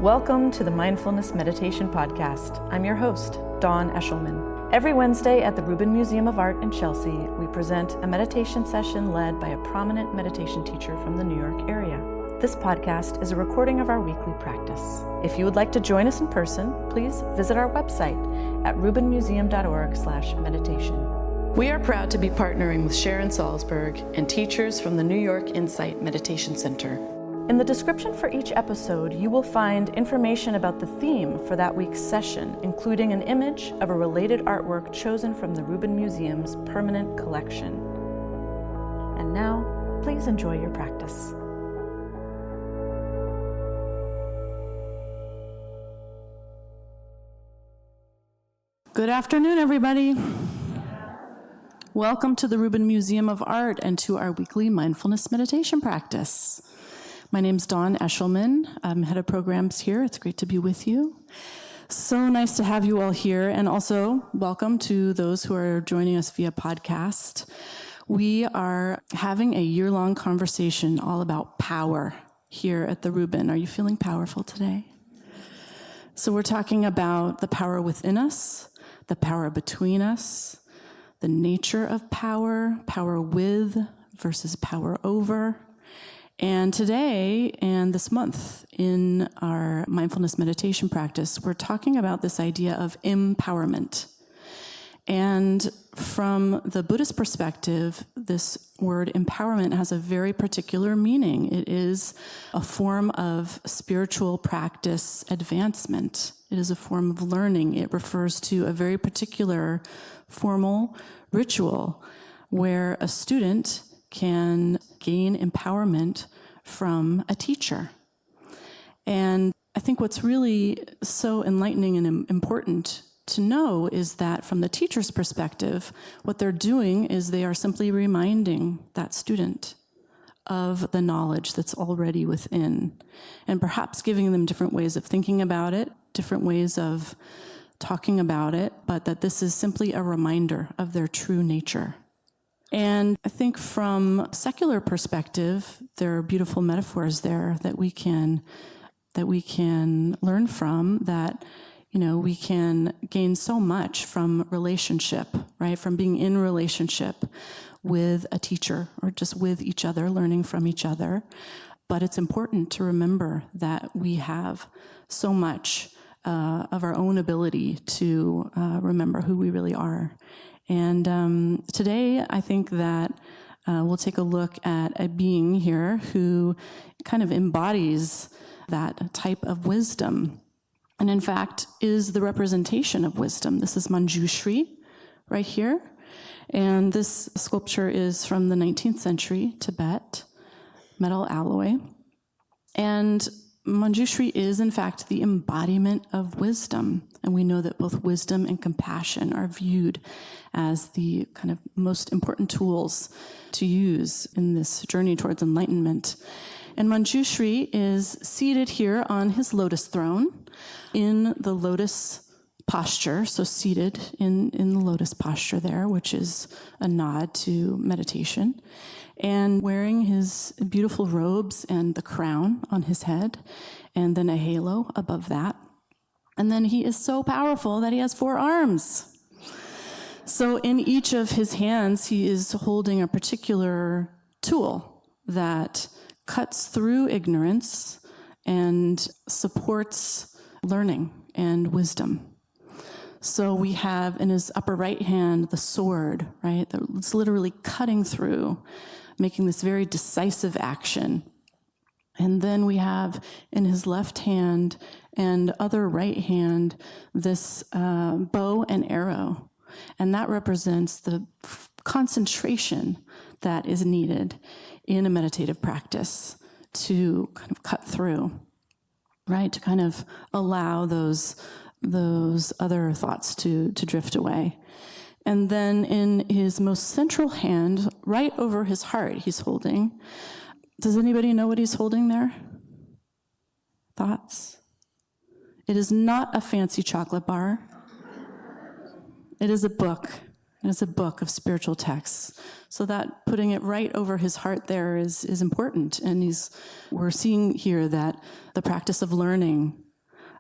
Welcome to the Mindfulness Meditation Podcast. I'm your host, Dawn Eshelman. Every Wednesday at the Rubin Museum of Art in Chelsea, we present a meditation session led by a prominent meditation teacher from the New York area. This podcast is a recording of our weekly practice. If you would like to join us in person, please visit our website at rubinmuseum.org/meditation. We are proud to be partnering with Sharon Salzberg and teachers from the New York Insight Meditation Center. In the description for each episode, you will find information about the theme for that week's session, including an image of a related artwork chosen from the Rubin Museum's permanent collection. And now, please enjoy your practice. Good afternoon, everybody. Welcome to the Rubin Museum of Art and to our weekly mindfulness meditation practice. My name's Dawn Eshelman. I'm head of programs here. It's great to be with you. So nice to have you all here, and also welcome to those who are joining us via podcast. We are having a year-long conversation all about power here at the Rubin. Are you feeling powerful today? So we're talking about the power within us, the power between us, the nature of power, power with versus power over. And today and this month in our mindfulness meditation practice, we're talking about this idea of empowerment. And from the Buddhist perspective, this word empowerment has a very particular meaning. It is a form of spiritual practice advancement. It is a form of learning. It refers to a very particular formal ritual where a student can gain empowerment from a teacher. And I think what's really so enlightening and important to know is that from the teacher's perspective, what they're doing is they are simply reminding that student of the knowledge that's already within, and perhaps giving them different ways of thinking about it, different ways of talking about it, but that this is simply a reminder of their true nature. And I think from a secular perspective, there are beautiful metaphors there that we can learn from, that, you know, we can gain so much from relationship, right? From being in relationship with a teacher or just with each other, learning from each other. But it's important to remember that we have so much of our own ability to remember who we really are. And today, I think that we'll take a look at a being here who kind of embodies that type of wisdom, and in fact is the representation of wisdom. This is Manjushri right here, and this sculpture is from the 19th century, Tibet, metal alloy. And Manjushri is, in fact, the embodiment of wisdom. And we know that both wisdom and compassion are viewed as the kind of most important tools to use in this journey towards enlightenment. And Manjushri is seated here on his lotus throne in the lotus posture, so seated in the lotus posture there, which is a nod to meditation, and wearing his beautiful robes and the crown on his head, and then a halo above that. And then he is so powerful that he has 4 arms. So in each of his hands, he is holding a particular tool that cuts through ignorance and supports learning and wisdom. So we have in his upper right hand the sword, right? It's literally cutting through, making this very decisive action. And then we have in his left hand and other right hand this bow and arrow. And that represents the concentration that is needed in a meditative practice to kind of cut through, right? To kind of allow those other thoughts to drift away. And then in his most central hand, right over his heart, he's holding. Does anybody know what he's holding there? Thoughts? It is not a fancy chocolate bar. It is a book. It is a book of spiritual texts. So that putting it right over his heart there is important. And we're seeing here that the practice of learning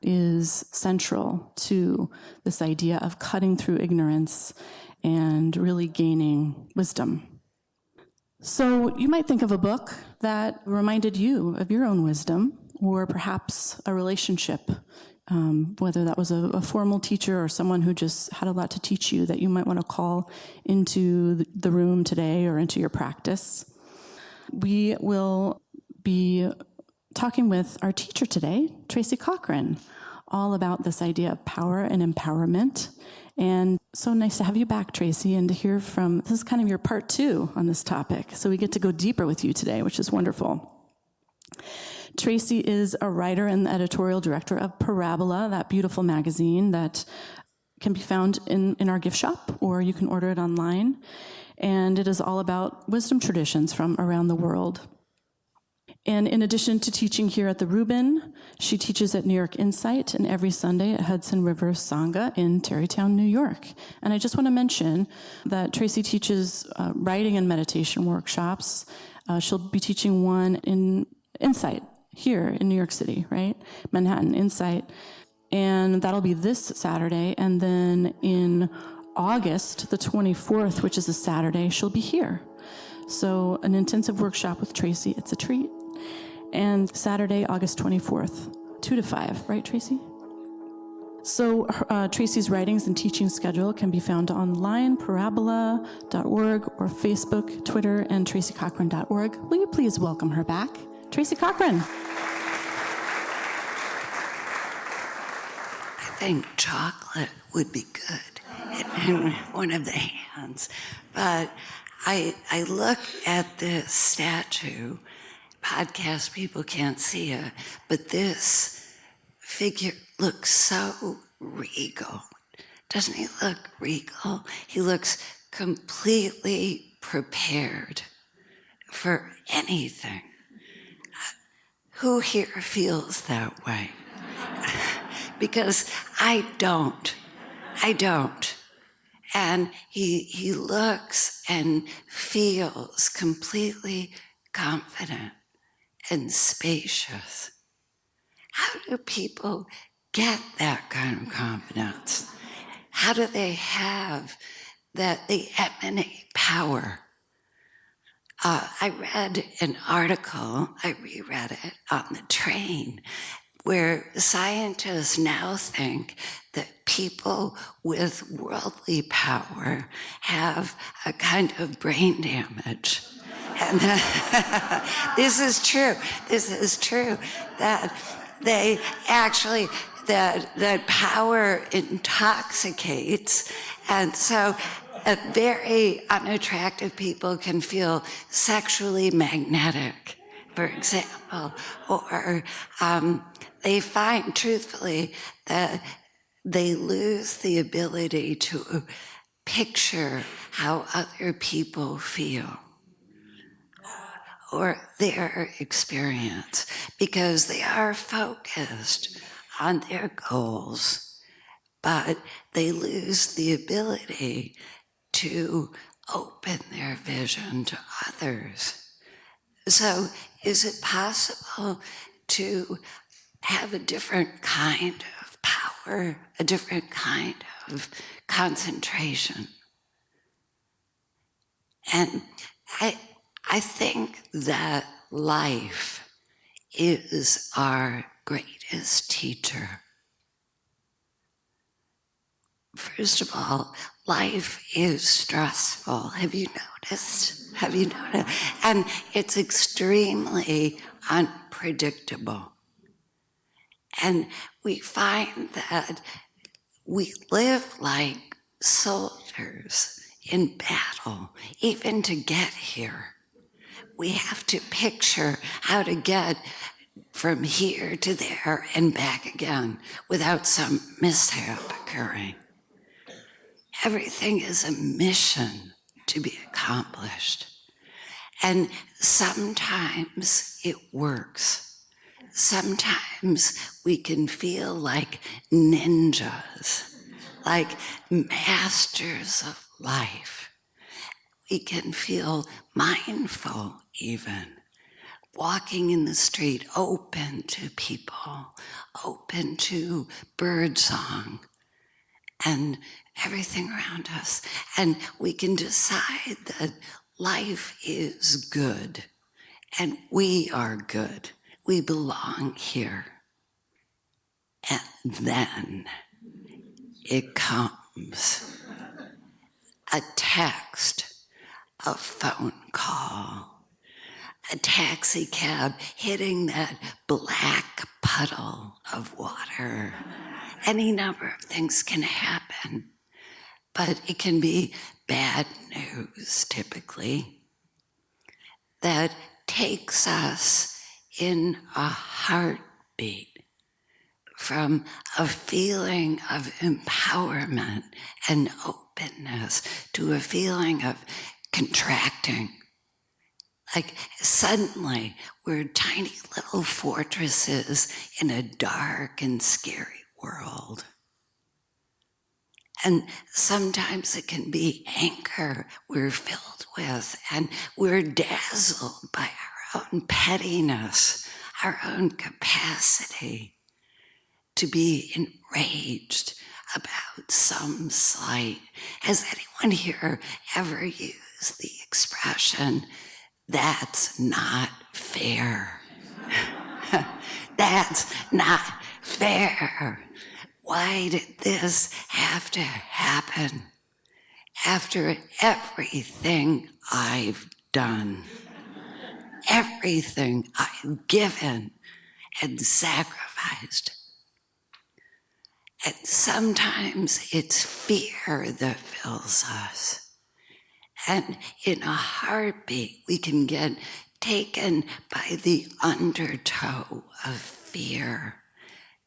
is central to this idea of cutting through ignorance and really gaining wisdom. So you might think of a book that reminded you of your own wisdom, or perhaps a relationship, whether that was a formal teacher or someone who just had a lot to teach you that you might want to call into the room today or into your practice. We will be talking with our teacher today, Tracy Cochran, all about this idea of power and empowerment. And so nice to have you back, Tracy, and to hear from, this is kind of your part 2 on this topic. So we get to go deeper with you today, which is wonderful. Tracy is a writer and the editorial director of Parabola, that beautiful magazine that can be found in our gift shop, or you can order it online. And it is all about wisdom traditions from around the world. And in addition to teaching here at the Rubin, she teaches at New York Insight and every Sunday at Hudson River Sangha in Tarrytown, New York. And I just want to mention that Tracy teaches writing and meditation workshops. She'll be teaching one in Insight here in New York City, right? Manhattan Insight. And that'll be this Saturday. And then in August, the 24th, which is a Saturday, she'll be here. So an intensive workshop with Tracy, it's a treat. And Saturday, August 24th, 2 to 5, right, Tracy? So Tracy's writings and teaching schedule can be found online, parabola.org, or Facebook, Twitter, and tracycochran.org. Will you please welcome her back? Tracy Cochran. I think chocolate would be good in one of the hands. But I look at this statue. Podcast people can't see it, but this figure looks so regal. Doesn't he look regal? He looks completely prepared for anything. Who here feels that way? Because I don't. And he looks and feels completely confident and spacious. How do people get that kind of confidence? How do they have that they emanate power? I read an article, I reread it on the train, where scientists now think that people with worldly power have a kind of brain damage. And this is true, that they actually, that power intoxicates, and so very unattractive people can feel sexually magnetic, for example, or they find, truthfully, that they lose the ability to picture how other people feel or their experience, because they are focused on their goals, but they lose the ability to open their vision to others. So is it possible to have a different kind of power, a different kind of concentration? And I think that life is our greatest teacher. First of all, life is stressful. Have you noticed? And it's extremely unpredictable. And we find that we live like soldiers in battle, even to get here. We have to picture how to get from here to there and back again without some mishap occurring. Everything is a mission to be accomplished. And sometimes it works. Sometimes we can feel like ninjas, like masters of life. We can feel mindful even. walking in the street, open to people, open to birdsong and everything around us. And we can decide that life is good and we are good. We belong here. And then it comes a text, a phone call, a taxi cab hitting that black puddle of water. Any number of things can happen, but it can be bad news typically that takes us in a heartbeat from a feeling of empowerment and openness to a feeling of contracting. Like suddenly we're tiny little fortresses in a dark and scary world. And sometimes it can be anger we're filled with, and we're dazzled by our own pettiness, our own capacity to be enraged about some slight. Has anyone here ever used the expression, "That's not fair"? That's not fair. Why did this have to happen after everything I've done, everything I've given and sacrificed? And sometimes it's fear that fills us. And in a heartbeat, we can get taken by the undertow of fear,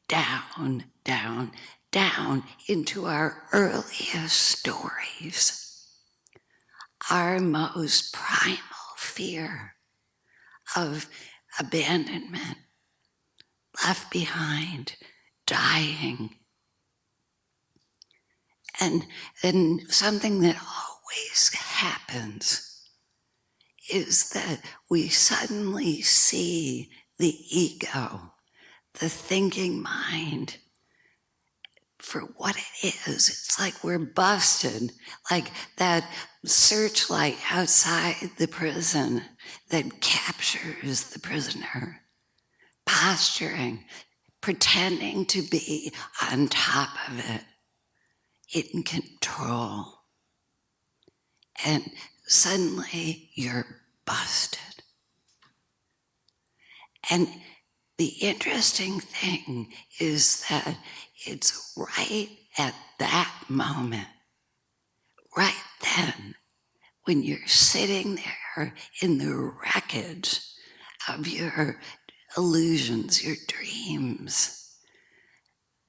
down, down, down into our earliest stories, our most primal fear of abandonment, left behind, dying. And then something that always happens is that we suddenly see the ego, the thinking mind, for what it is. It's like we're busted, like that searchlight outside the prison that captures the prisoner, posturing, pretending to be on top of it, in control. And suddenly you're busted. And the interesting thing is that it's right at that moment, right then, when you're sitting there in the wreckage of your illusions, your dreams,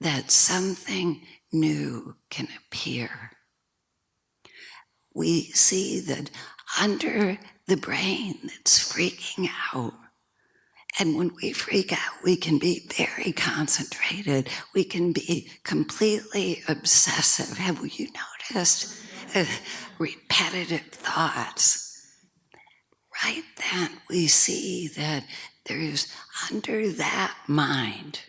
that something new can appear. We see that under the brain that's freaking out, and when we freak out, we can be very concentrated. We can be completely obsessive. Have you noticed? Repetitive thoughts. Right then, we see that there's under that mind,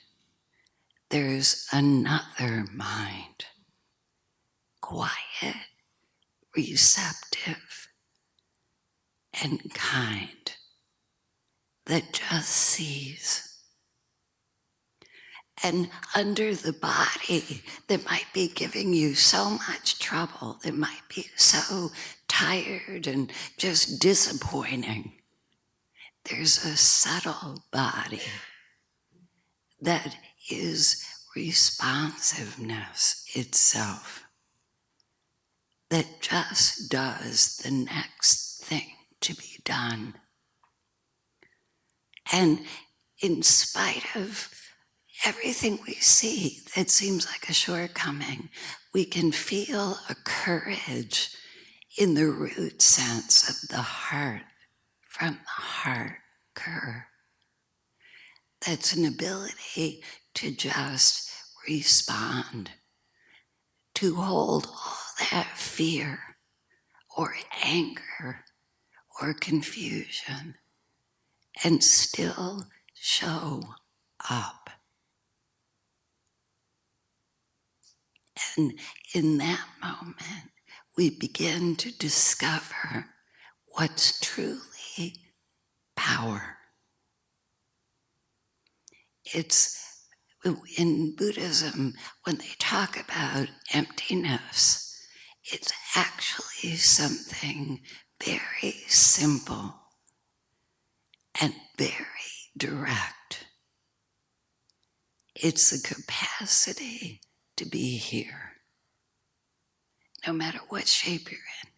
there's another mind. Quiet, receptive, and kind. That just sees. And under the body that might be giving you so much trouble, that might be so tired and just disappointing, there's a subtle body that is responsiveness itself, that just does the next thing to be done. And in spite of everything we see that seems like a shortcoming, we can feel a courage in the root sense of the heart, from the heart, cur. That's an ability to just respond, to hold all that fear or anger or confusion and still show up. And in that moment, we begin to discover what's truly power. It's in Buddhism, when they talk about emptiness, it's actually something very simple and very direct. It's the capacity to be here, no matter what shape you're in.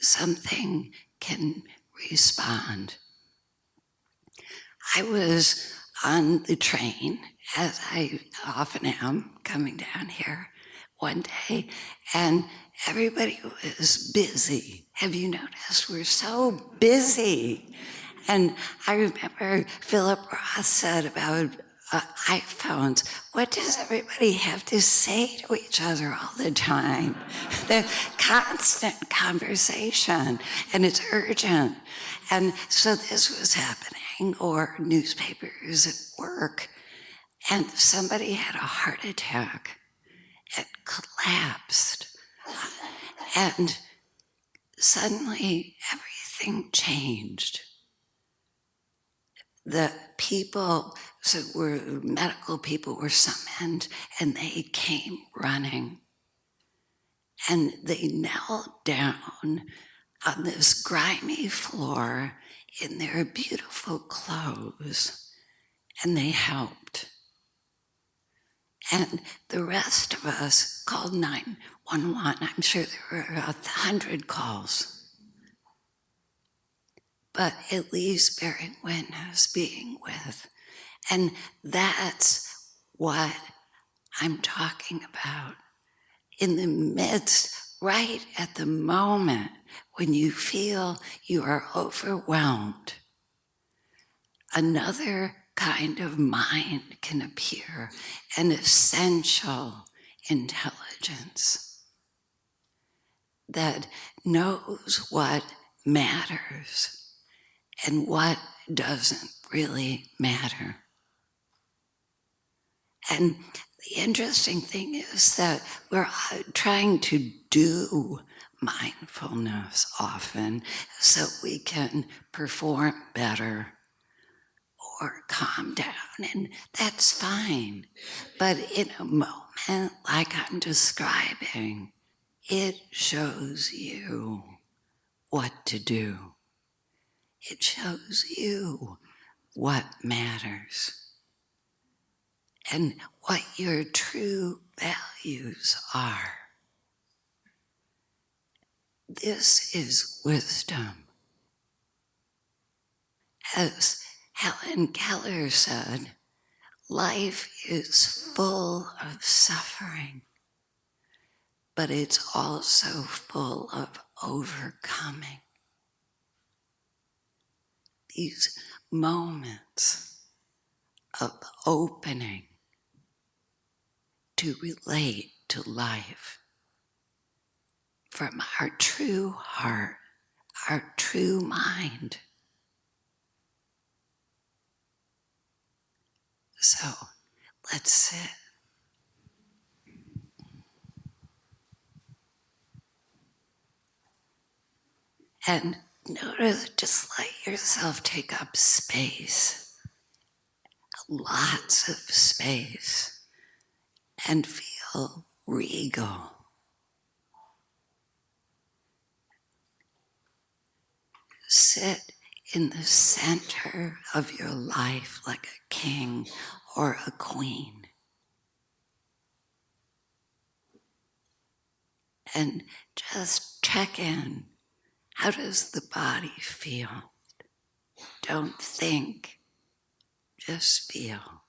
Something can respond. I was on the train, as I often am, coming down here one day, and everybody was busy. Have you noticed? We're so busy. And I remember Philip Roth said about iPhones, what does everybody have to say to each other all the time? The constant conversation, and it's urgent. And so this was happening, or newspapers at work, and somebody had a heart attack and collapsed. And suddenly everything changed. The people, medical people were summoned, and they came running. And they knelt down on this grimy floor in their beautiful clothes, and they helped. And the rest of us called 911. I'm sure there were 100 calls. But at least bearing witness, being with. And that's what I'm talking about. In the midst, right at the moment when you feel you are overwhelmed, another kind of mind can appear, an essential intelligence that knows what matters and what doesn't really matter. And the interesting thing is that we're trying to do mindfulness often so we can perform better or calm down, and that's fine. But in a moment like I'm describing, it shows you what to do. It shows you what matters and what your true values are. This is wisdom. As Helen Keller said, life is full of suffering, but it's also full of overcoming. These moments of opening to relate to life from our true heart, our true mind. So let's sit. And notice, just let yourself take up space, lots of space, and feel regal. Sit in the center of your life like a king or a queen. And just check in. How does the body feel? Don't think, just feel.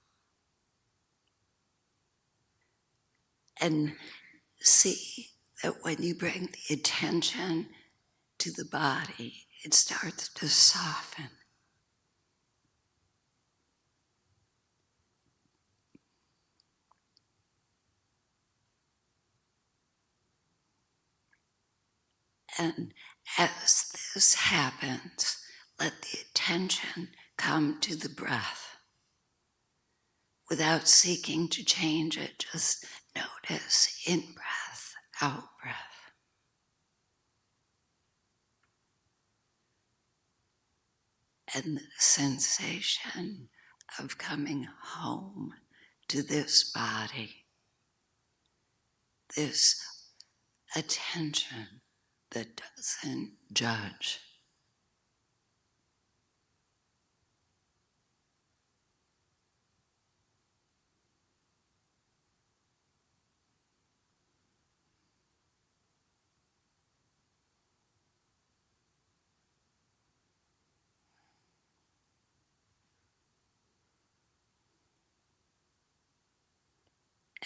And see that when you bring the attention to the body, it starts to soften. And as this happens, let the attention come to the breath without seeking to change it. Just notice in breath, out breath. And the sensation of coming home to this body, this attention that doesn't judge.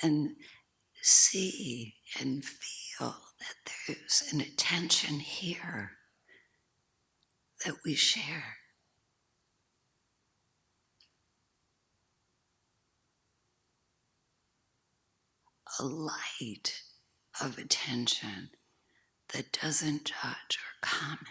And see and feel that there's an attention here that we share. A light of attention that doesn't judge or comment.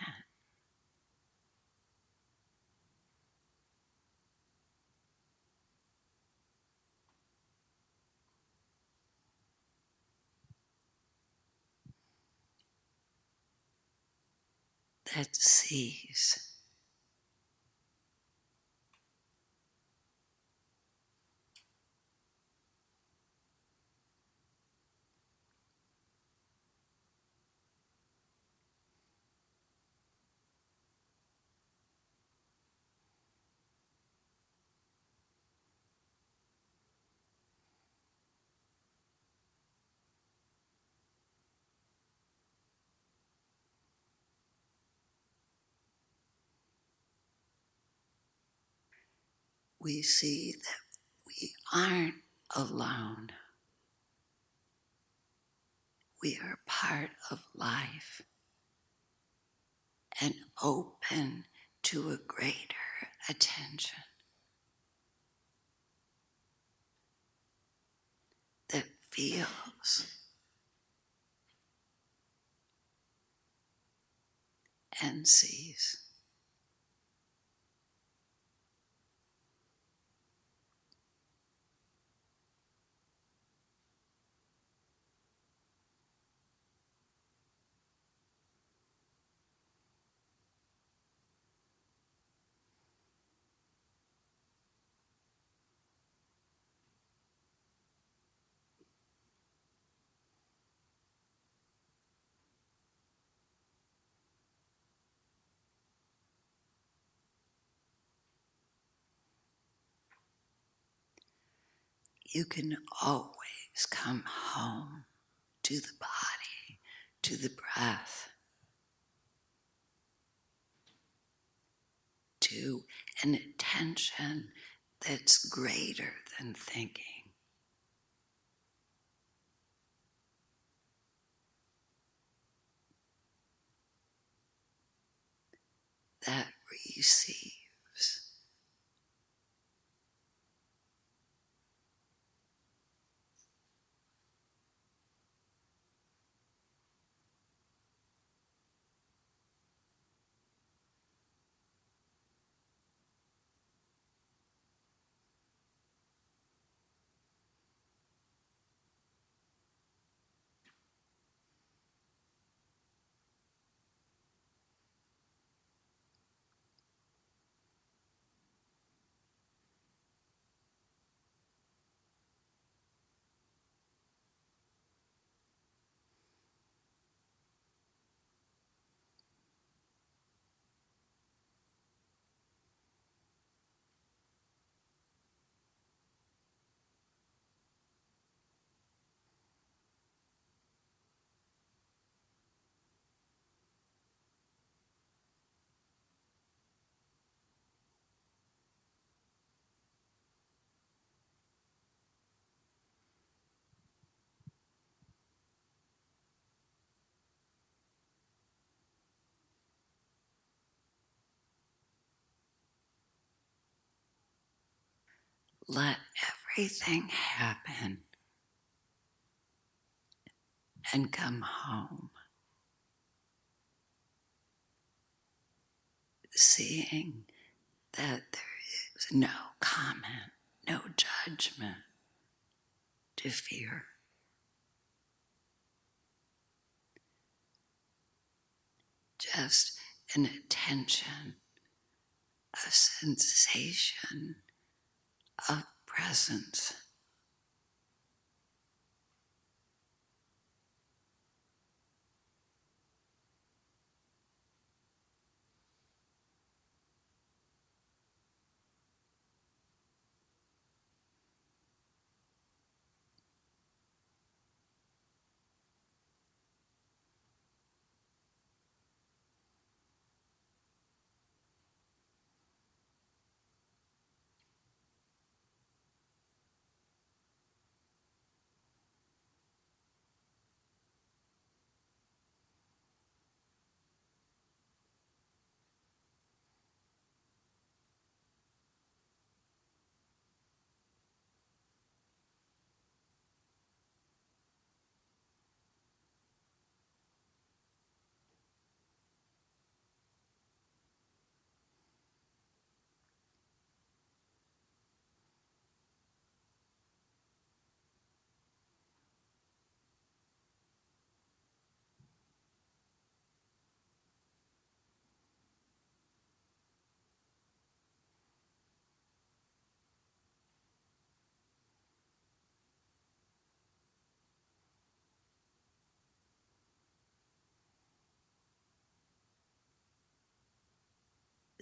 That sees. We see that we aren't alone. We are part of life and open to a greater attention that feels and sees. You can always come home to the body, to the breath, to an attention that's greater than thinking. That receives. Let everything happen and come home. seeing that there is no comment, no judgment to fear. Just an attention, a sensation of presence.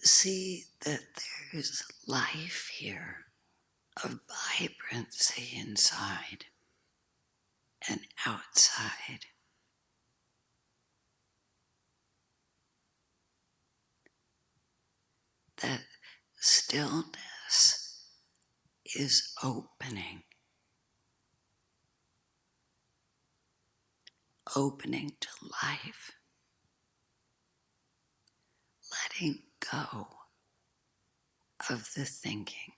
See that there's life here, of vibrancy inside and outside. That stillness is opening to life, letting go of the thinking.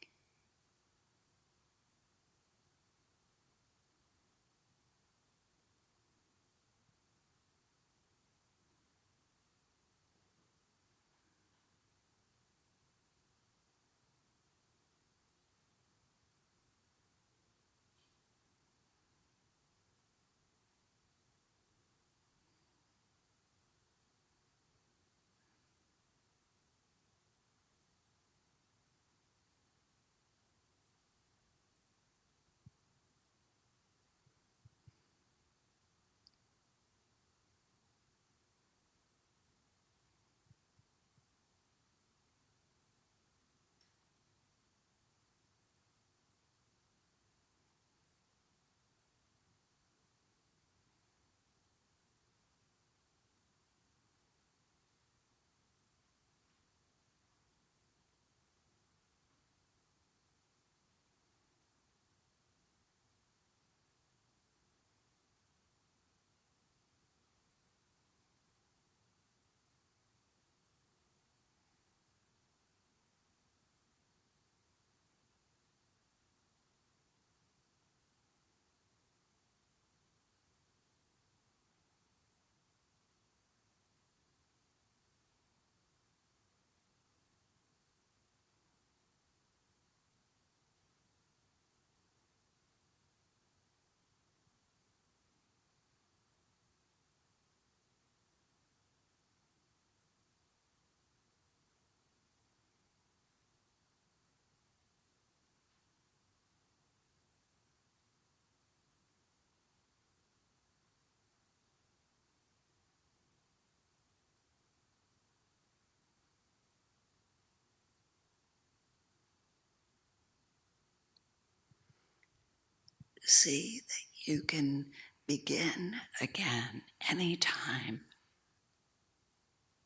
See that you can begin again anytime.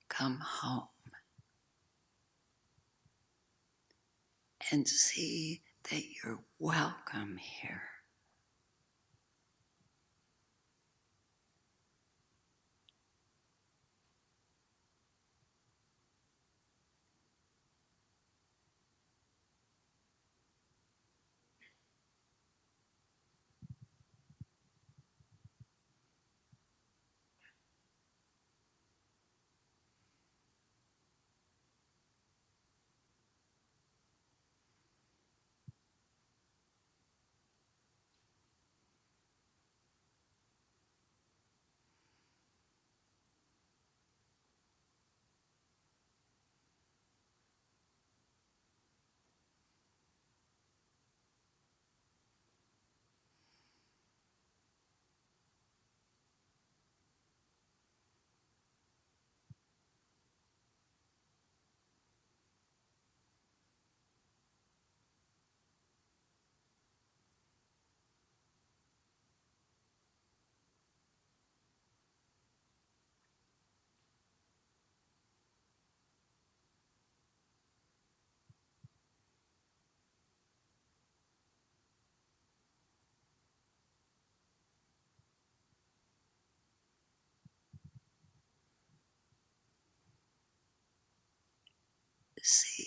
Come home and see that you're welcome here.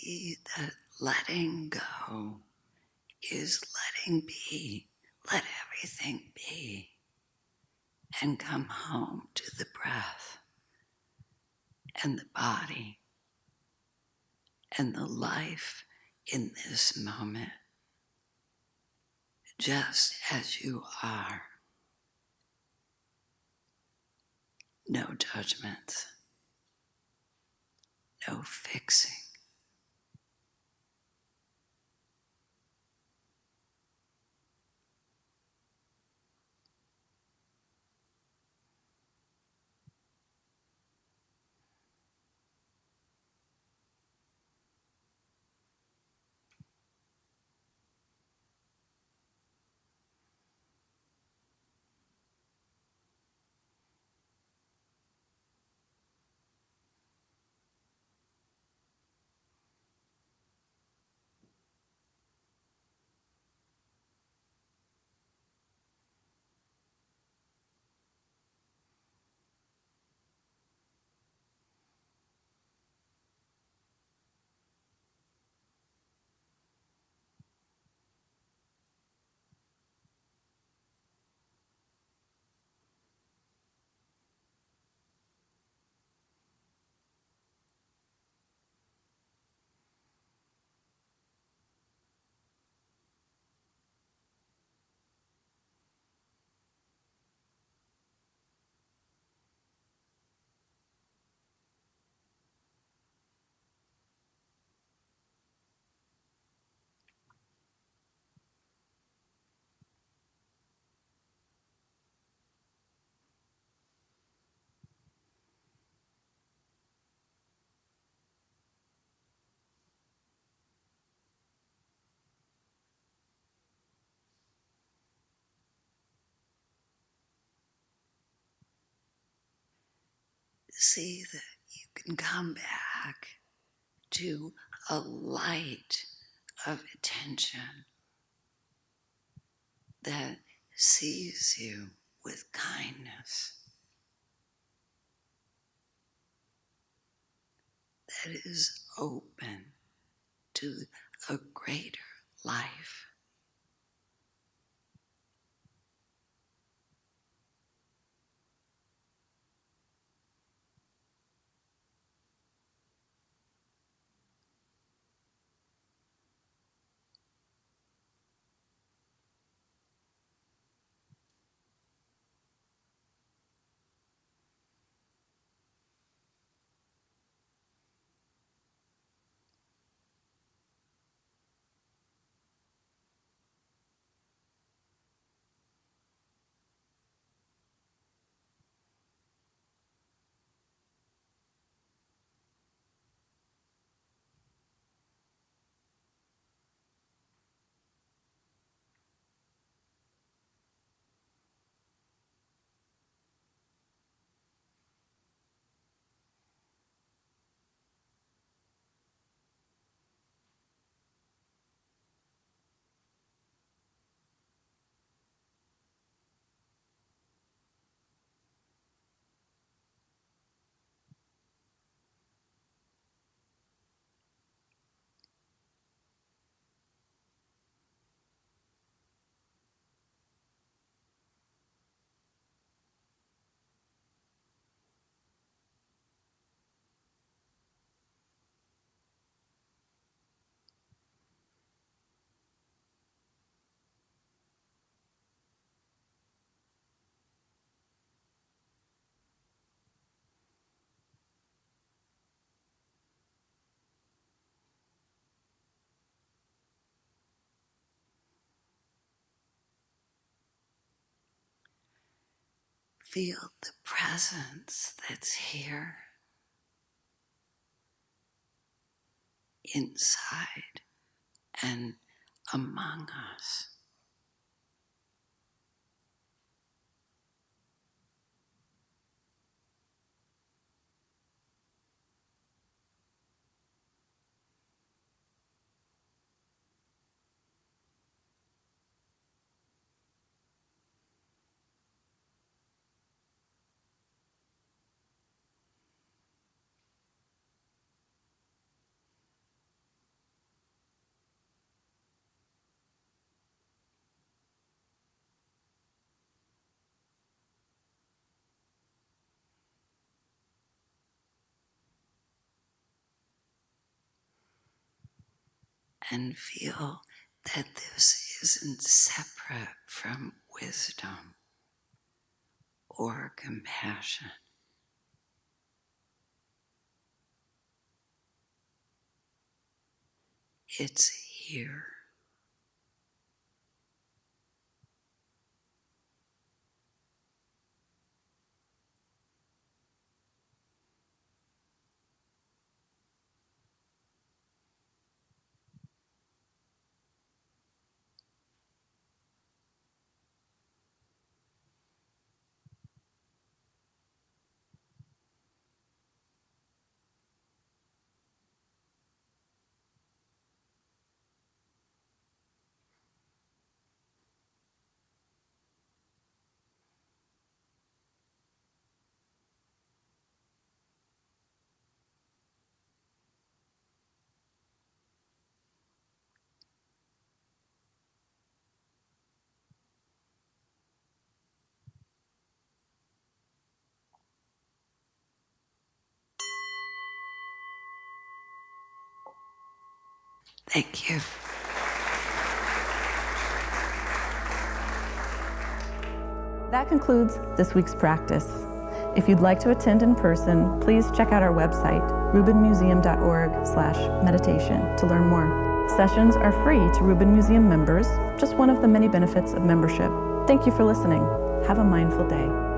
see that letting go is letting be. Let everything be. And come home to the breath and the body and the life in this moment, just as you are. No judgments, no fixing. See that you can come back to a light of attention that sees you with kindness, that is open to a greater life. Feel the presence that's here inside and among us. and feel that this isn't separate from wisdom or compassion. It's here. Thank you. That concludes this week's practice. If you'd like to attend in person, please check out our website, rubinmuseum.org/meditation, to learn more. Sessions are free to Rubin Museum members, just one of the many benefits of membership. Thank you for listening. Have a mindful day.